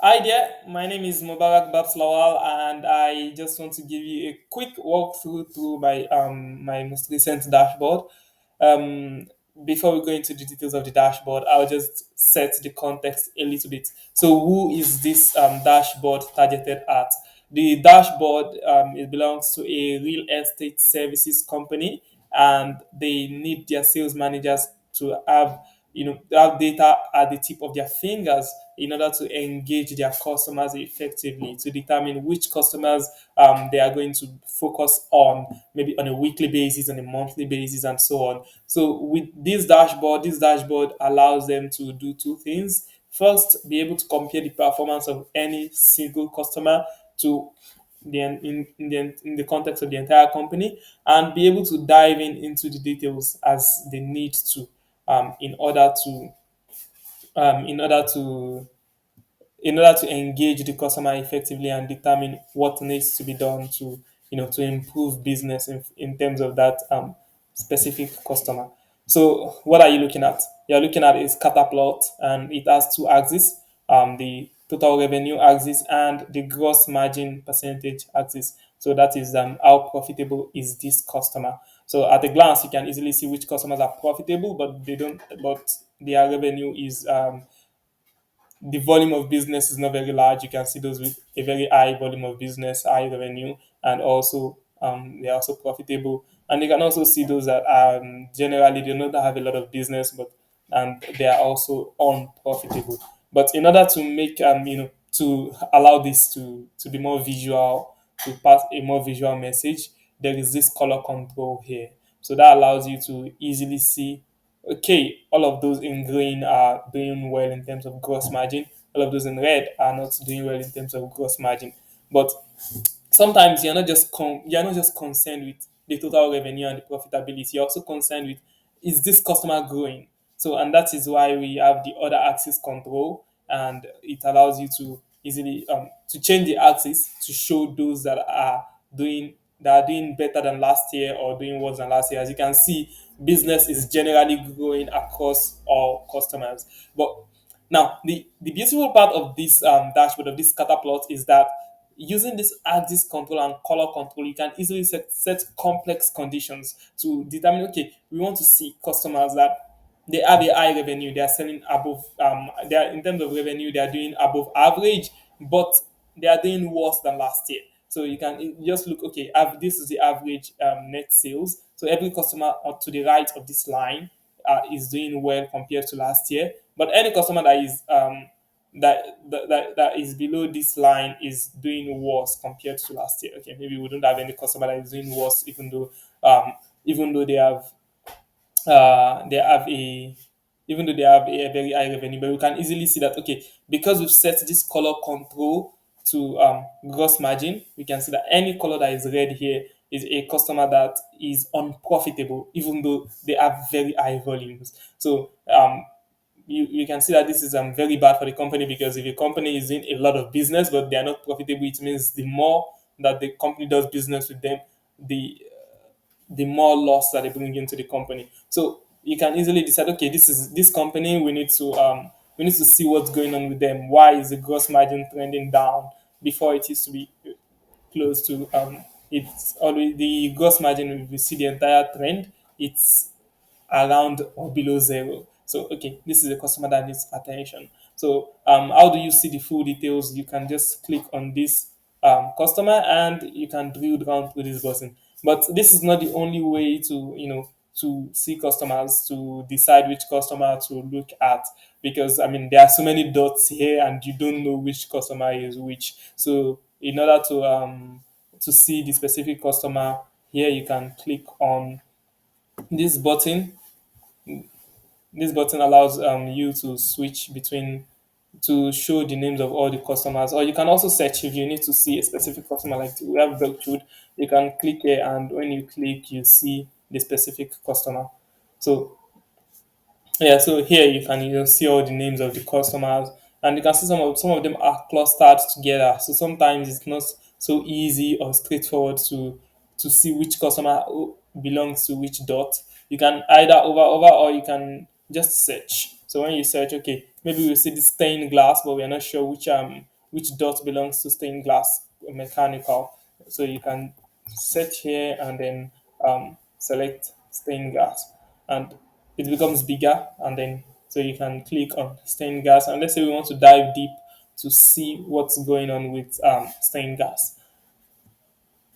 Hi there, my name is Mubarak Babs Lawal, and I just want to give you a quick walkthrough through my most recent dashboard. Um, Before we go into the details of the dashboard, I'll just set the context a little bit. So, who is this dashboard targeted at? The dashboard it belongs to a real estate services company, and they need their sales managers to have have data at the tip of their fingers in order to engage their customers effectively, to determine which customers they are going to focus on, maybe on a weekly basis, on a monthly basis, and so on. So with this dashboard allows them to do two things. First, be able to compare the performance of any single customer to in the context of the entire company, and be able to dive into the details as they need to um, in order to um, in order to in order to engage the customer effectively and determine what needs to be done to to improve business in terms of that specific customer. So what are you looking at? You're looking at a scatter plot, and it has two axes: the total revenue axis and the gross margin percentage axis. So that is how profitable is this customer. So at a glance, you can easily see which customers are profitable, but they don't. But their revenue is the volume of business is not very large. You can see those with a very high volume of business, high revenue, and also they're also profitable. And you can also see those that generally do not have a lot of business, but and they are also unprofitable. But in order to make to allow this to be more visual, to pass a more visual message, there is this color control here. So that allows you to easily see, okay, all of those in green are doing well in terms of gross margin. All of those in red are not doing well in terms of gross margin. But sometimes you're not just concerned with the total revenue and the profitability. You're also concerned with, is this customer growing? So, and that is why we have the other axis control, and it allows you to easily to change the axis to show those that are doing better than last year or doing worse than last year. As you can see, business is generally growing across all customers. But now, the beautiful part of this dashboard, of this scatter plot, is that using this axis control and color control, you can easily set complex conditions to determine, okay, we want to see customers that they have a high revenue, they are selling above, they are in terms of revenue, they are doing above average, but they are doing worse than last year. So you can just look, okay, this is the average net sales. So every customer to the right of this line is doing well compared to last year. But any customer that is that is below this line is doing worse compared to last year. Okay, maybe we don't have any customer that is doing worse, even though they have a even though they have a very high revenue. But we can easily see that, okay, because we've set this color control to gross margin, we can see that any color that is red here is a customer that is unprofitable, even though they have very high volumes. So you can see that this is very bad for the company, because if a company is in a lot of business but they are not profitable, it means the more that the company does business with them, the the more loss that they bring into the company. So you can easily decide, okay, this is this company. We need to see what's going on with them. Why is the gross margin trending down before it used to be close to it's always the gross margin. If we see the entire trend, it's around or below zero. So, okay, this is a customer that needs attention. So, how do you see the full details? You can just click on this customer, and you can drill down through this button. But this is not the only way to to see customers, to decide which customer to look at, because I mean there are so many dots here and you don't know which customer is which. So in order to see the specific customer, here you can click on this button. This button allows you to switch between, to show the names of all the customers, or you can also search if you need to see a specific customer. Like we have Beltrude, you can click here, and when you click, you see the specific customer. So yeah, so here you can see all the names of the customers, and you can see some of them are clustered together. So sometimes it's not so easy or straightforward to see which customer belongs to which dot. You can either over or you can just search. So when you search, okay, maybe we see the stained glass, but we are not sure which dot belongs to stained glass mechanical. So you can search here and then select stained glass, and it becomes bigger, and then so you can click on stained glass, and let's say we want to dive deep to see what's going on with stained glass.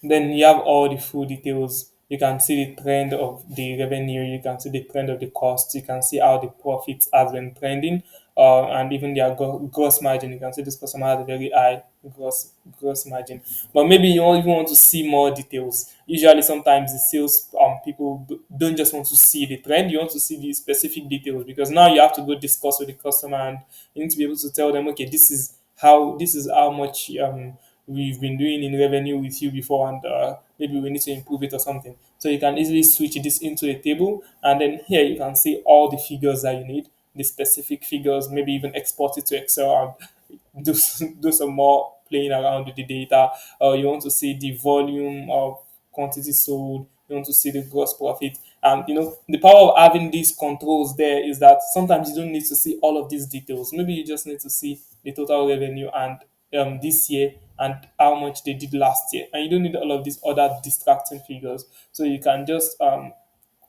Then you have all the full details. You can see the trend of the revenue. You can see the trend of the cost. You can see how the profits has been trending, and even their gross margin. You can see this customer has a very high gross margin. But maybe you even want to see more details. Usually, sometimes the sales people don't just want to see the trend. You want to see the specific details, because now you have to go discuss with the customer, and you need to be able to tell them, okay, this is how much we've been doing in revenue with you before, and maybe we need to improve it or something. So you can easily switch this into a table, and then here you can see all the figures that you need, the specific figures, maybe even export it to Excel and do some more playing around with the data. You want to see the volume of quantity sold, you want to see the gross profit. And the power of having these controls there is that sometimes you don't need to see all of these details. Maybe you just need to see the total revenue and this year and how much they did last year, and you don't need all of these other distracting figures. So you can just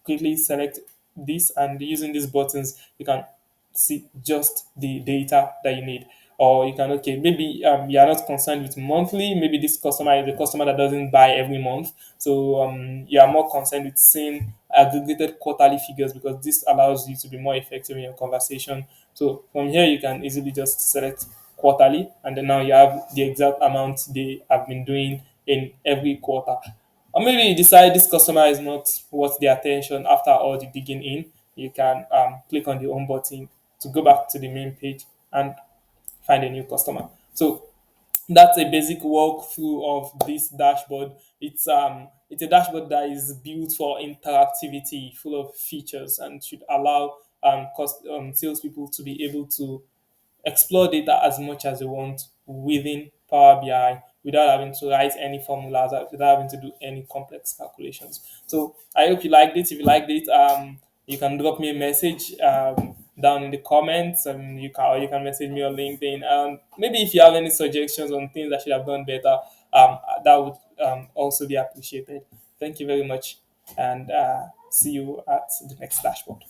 quickly select this, and using these buttons you can see just the data that you need. Or you can, okay, maybe you are not concerned with monthly, maybe this customer is a customer that doesn't buy every month, so you are more concerned with seeing aggregated quarterly figures, because this allows you to be more effective in your conversation. So from here you can easily just select quarterly, and then now you have the exact amount they have been doing in every quarter. Or maybe you decide this customer is not worth the attention after all the digging in. You can click on the home button to go back to the main page and find a new customer. So that's a basic walkthrough of this dashboard. It's a dashboard that is built for interactivity, full of features, and should allow salespeople to be able to explore data as much as they want within Power BI without having to write any formulas, without having to do any complex calculations. So I hope you liked it. If you liked it, you can drop me a message down in the comments, and you can message me on LinkedIn. Maybe if you have any suggestions on things I should have done better, that would also be appreciated. Thank you very much, and see you at the next dashboard.